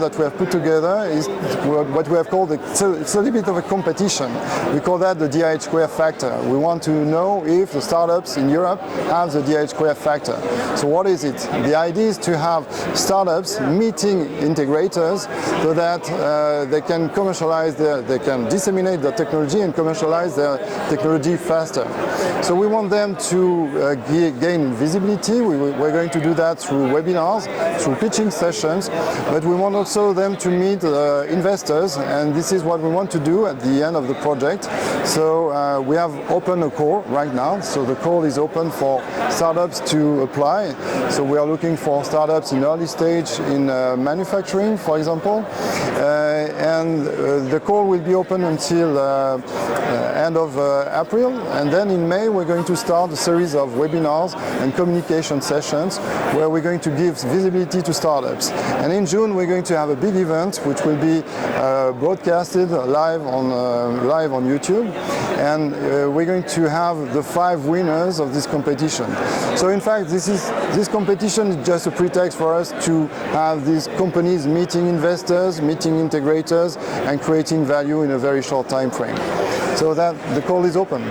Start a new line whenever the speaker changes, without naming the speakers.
that we have put together is what we have called it's a little bit of a competition. We call that the DIH² Factor. We want to know if the startups in Europe have the DIH² Factor. So what is it? The idea is to have startups meeting integrators so that they can commercialize they can disseminate their technology and commercialize their technology faster. So we want them to gain visibility. We're going to do that through webinars, through pitching sessions, but we want also them to meet investors, and this is what we want to do at the end of the project. So we have opened a call right now, so the call is open for startups to apply. So we are looking for startups in early stage in manufacturing, for example, and the call will be open until end of April, and then in May we're going to start a series of webinars and communication sessions where we're going to give visibility to startups. And in June we're going to have a big event which will be broadcasted live on YouTube, and we're going to have the 5 winners of this competition. So in fact this competition is just a pretext for us to have these companies meeting investors, meeting integrators, and creating value in a very short time frame. So that the call is open.